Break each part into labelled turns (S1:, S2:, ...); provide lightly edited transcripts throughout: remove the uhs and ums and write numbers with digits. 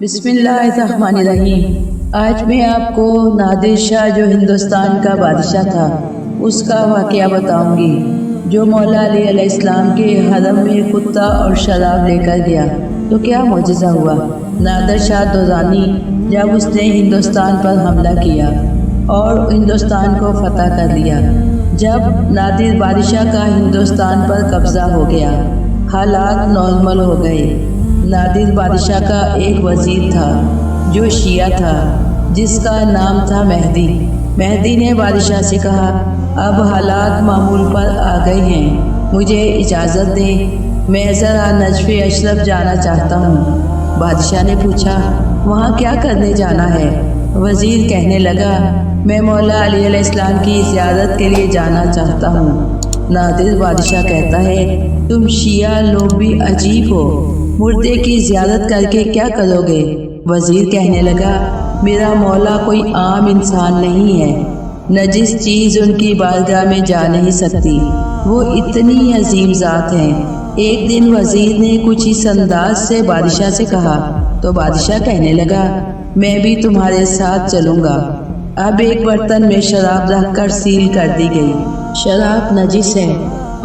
S1: بسم اللہ الرحمن الرحیم۔ آج میں آپ کو نادر شاہ جو ہندوستان کا بادشاہ تھا اس کا واقعہ بتاؤں گی، جو مولا علی علیہ السلام کے حرم میں کتا اور شراب لے کر گیا تو کیا معجزہ ہوا۔ نادر شاہ درانی جب اس نے ہندوستان پر حملہ کیا اور ہندوستان کو فتح کر لیا، جب نادر بادشاہ کا ہندوستان پر قبضہ ہو گیا، حالات نارمل ہو گئے۔ نادر بادشاہ کا ایک وزیر تھا جو شیعہ تھا، جس کا نام تھا مہدی۔ مہدی نے بادشاہ سے کہا، اب حالات معمول پر آ گئے ہیں، مجھے اجازت دیں، میں ذرا نجف اشرف جانا چاہتا ہوں۔ بادشاہ نے پوچھا، وہاں کیا کرنے جانا ہے؟ وزیر کہنے لگا، میں مولا علی علیہ السلام کی زیارت کے لیے جانا چاہتا ہوں۔ نادر بادشاہ کہتا ہے، تم شیعہ لوگ بھی عجیب ہو، مردے کی زیارت کر کے کیا کرو گے؟ وزیر کہنے لگا، میرا مولا کوئی عام انسان نہیں ہے، نجس چیز ان کی بارگاہ میں جا نہیں سکتی، وہ اتنی عظیم ذات ہیں۔ ایک دن وزیر نے کچھ اس انداز سے بادشاہ سے کہا تو بادشاہ کہنے لگا، میں بھی تمہارے ساتھ چلوں گا۔ اب ایک برتن میں شراب رکھ کر سیل کر دی گئی۔ شراب نجس ہے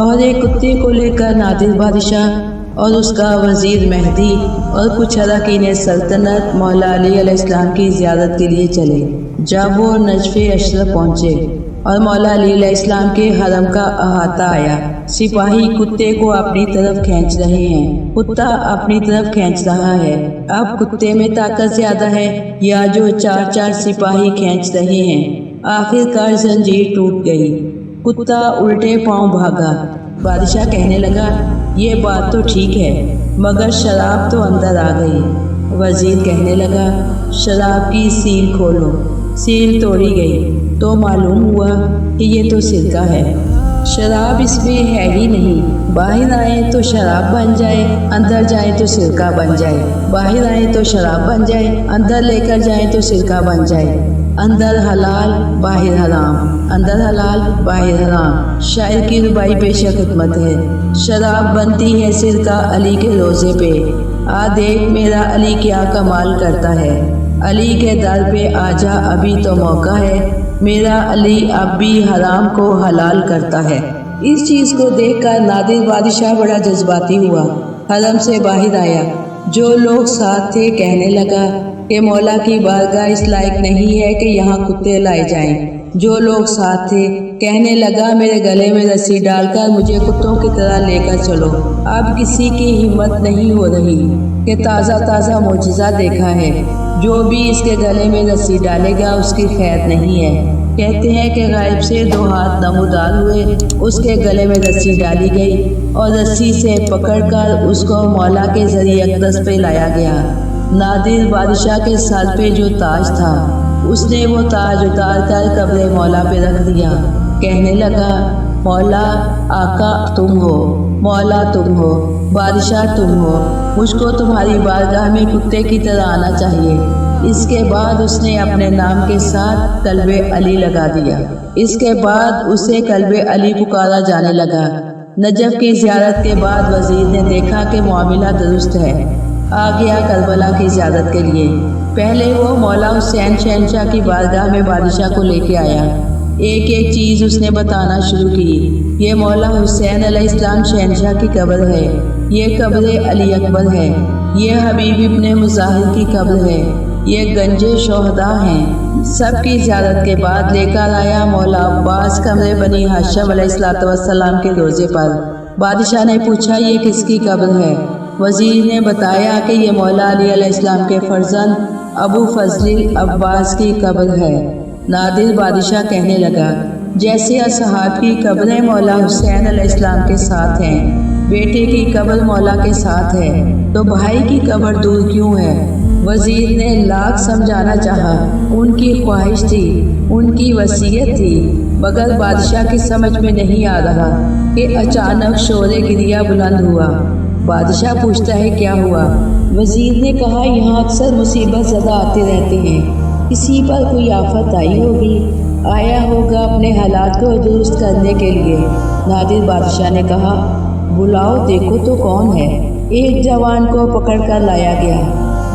S1: اور ایک کتے کو لے کر نادر بادشاہ اور اس کا وزیر مہدی اور کچھ اراکین سلطنت مولا علی علیہ السلام کی زیارت کے لیے چلے۔ جب وہ نجف اشرف پہنچے اور مولا علی علیہ السلام کے حرم کا احاطہ آیا، سپاہی کتے کو اپنی طرف کھینچ رہے ہیں، کتا اپنی طرف کھینچ رہا ہے۔ اب کتے میں طاقت زیادہ ہے یا جو چار سپاہی کھینچ رہے ہیں؟ آخر کار زنجیر ٹوٹ گئی، کتا الٹے پاؤں بھاگا۔ بادشاہ کہنے لگا، یہ بات تو ٹھیک ہے، مگر شراب تو اندر آ گئی۔ وزیر کہنے لگا، شراب کی سیل کھولو۔ سیل توڑی گئی تو معلوم ہوا کہ یہ تو سرکہ ہے، شراب اس میں ہے ہی نہیں۔ باہر آئے تو شراب بن جائے، اندر جائے تو سرکہ بن جائے، باہر آئے تو شراب بن جائے، اندر لے کر جائیں تو سرکہ بن جائے۔ اندر حلال باہر حرام، اندر حلال باہر حرام۔ شاعر کی ربائی بے شک حکمت ہے۔ شراب بنتی ہے سرکہ علی کے روزے پہ، آ دیکھ میرا علی کیا کمال کرتا ہے، علی کے در پہ آجا ابھی تو موقع ہے، میرا علی اب بھی حرام کو حلال کرتا ہے۔ اس چیز کو دیکھ کر نادر بادشاہ بڑا جذباتی ہوا، حرم سے باہر آیا، جو لوگ ساتھ تھے کہنے لگا کہ مولا کی بارگاہ اس لائق نہیں ہے کہ یہاں کتے لائے جائیں۔ جو لوگ ساتھ تھے کہنے لگا، میرے گلے میں رسی ڈال کر مجھے کتوں کی طرح لے کر چلو۔ اب کسی کی ہمت نہیں ہو رہی کہ تازہ معجزہ دیکھا ہے، جو بھی اس کے گلے میں رسی ڈالے گا اس کی خیر نہیں ہے۔ کہتے ہیں کہ غائب سے 2 ہاتھ نمودار ہوئے، اس کے گلے میں رسی ڈالی گئی اور رسی سے پکڑ کر اس کو مولا کے ذریعے اقدس پہ لایا گیا۔ نادر بادشاہ کے سر پہ جو تاج تھا، اس نے وہ تاج اتار کر قبر مولا پہ رکھ دیا۔ کہنے لگا، مولا آقا تم ہو، مولا تم ہو، بادشاہ تم ہو، مجھ کو تمہاری بارگاہ میں کتے کی طرح آنا چاہیے۔ اس کے بعد اس نے اپنے نام کے ساتھ قلب علی لگا دیا۔ اس کے بعد اسے قلب علی پکارا جانے لگا۔ نجف کی زیارت کے بعد وزیر نے دیکھا کہ معاملہ درست ہے، آ گیا کربلا کی زیارت کے لیے۔ پہلے وہ مولا حسین شہنشاہ کی بارگاہ میں بادشاہ کو لے کے آیا۔ ایک چیز اس نے بتانا شروع کی، یہ مولا حسین علیہ السلام شہنشاہ کی قبر ہے، یہ قبر علی اکبر ہے، یہ حبیب ابن مظاہر کی قبر ہے، یہ گنج شہداء ہیں۔ سب کی زیارت کے بعد لے کر آیا مولا عباس قبر بنی ہاشم علیہ السلام کے روزے پر۔ بادشاہ نے پوچھا، یہ کس کی قبر ہے؟ وزیر نے بتایا کہ یہ مولا علی علیہ السلام کے فرزند ابو فضل عباس کی قبر ہے۔ نادر بادشاہ کہنے لگا، جیسے اصحاب کی قبریں مولا حسین علیہ السلام کے ساتھ ہیں، بیٹے کی قبر مولا کے ساتھ ہے، تو بھائی کی قبر دور کیوں ہے؟ وزیر نے لاکھ سمجھانا چاہا، ان کی خواہش تھی، ان کی وصیت تھی، مگر بادشاہ کی سمجھ میں نہیں آ رہا کہ اچانک شور گریہ بلند ہوا۔ بادشاہ پوچھتا ہے، کیا ہوا؟ وزیر نے کہا، یہاں اکثر مصیبت زدہ آتے رہتے ہیں، کسی پر کوئی آفت آئی ہوگی، آیا ہوگا اپنے حالات کو درست کرنے کے لیے۔ نادر بادشاہ نے کہا، بلاؤ دیکھو تو کون ہے۔ ایک جوان کو پکڑ کر لایا گیا،